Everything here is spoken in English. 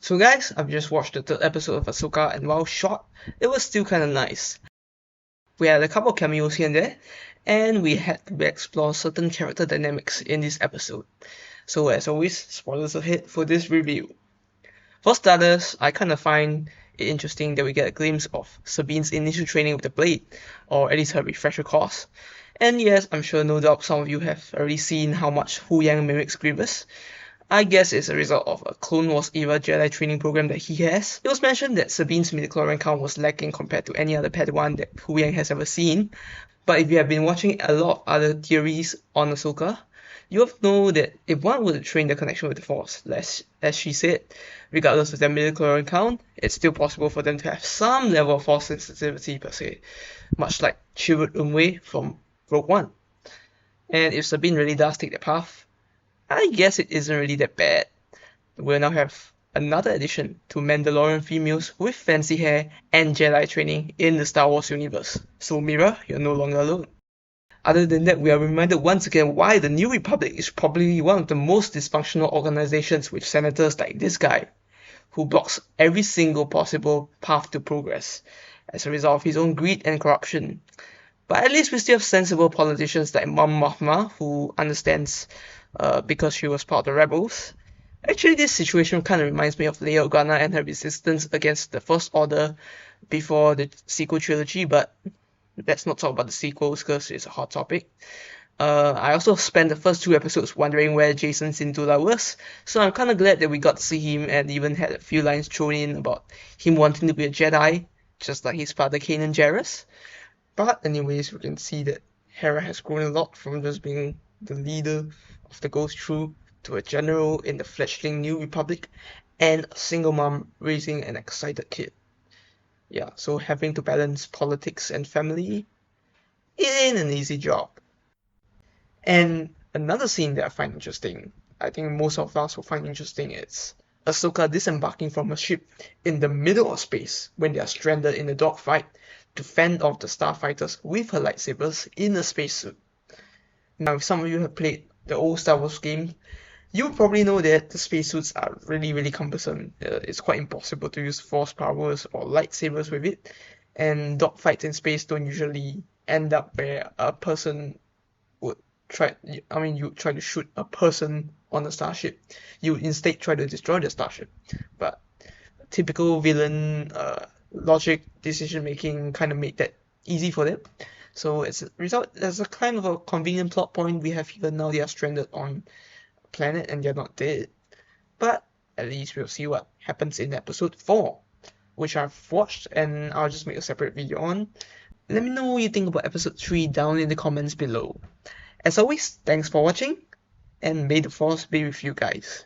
So guys, I've just watched the third episode of Ahsoka, and while short, it was still kinda nice. We had a couple of cameos here and there, and we had to explore certain character dynamics in this episode. So as always, spoilers ahead for this review. For starters, I kinda find it interesting that we get a glimpse of Sabine's initial training with the blade, or at least her refresher course. And yes, I'm sure no doubt some of you have already seen how much Hu Yang mimics Grievous. I guess it's a result of a Clone Wars era Jedi training program that he has. It was mentioned that Sabine's midichlorian count was lacking compared to any other Padawan that Hu Yang has ever seen, but if you have been watching a lot of other theories on Ahsoka, you will know that if one were to train the connection with the Force, as she said, regardless of their midichlorian count, it's still possible for them to have some level of Force sensitivity per se, much like Chirrut Îmwe from Rogue One. And if Sabine really does take that path, I guess it isn't really that bad. We'll now have another addition to Mandalorian females with fancy hair and Jedi training in the Star Wars universe. So Mira, you're no longer alone. Other than that, we are reminded once again why the New Republic is probably one of the most dysfunctional organizations with senators like this guy, who blocks every single possible path to progress as a result of his own greed and corruption. But at least we still have sensible politicians like Mom Mothma, who understands because she was part of the rebels. Actually, this situation kind of reminds me of Leia Organa and her resistance against the First Order before the sequel trilogy, but let's not talk about the sequels because it's a hot topic. I also spent the first 2 episodes wondering where Jason Syndulla was, so I'm kind of glad that we got to see him and even had a few lines thrown in about him wanting to be a Jedi, just like his father Kanan Jarrus. But anyways, we can see that Hera has grown a lot from just being the leader of the Ghost Troop to a general in the fledgling New Republic and a single mom raising an excited kid. Yeah, so having to balance politics and family ain't an easy job. And another scene that I find interesting, I think most of us will find interesting, is Ahsoka disembarking from a ship in the middle of space when they are stranded in a dogfight to fend off the starfighters with her lightsabers in a spacesuit. Now, if some of you have played the old Star Wars game, you probably know that the spacesuits are really cumbersome. It's quite impossible to use force powers or lightsabers with it, and dogfights in space don't usually end up where a person would you try to shoot a person on a starship. You instead try to destroy the starship. But typical villain logic decision making kind of made that easy for them. So as a kind of a convenient plot point we have here. Now they are stranded on a planet and they're not dead. But at least we'll see what happens in episode 4, which I've watched and I'll just make a separate video on. Let me know what you think about episode 3 down in the comments below. As always, thanks for watching, and may the Force be with you guys.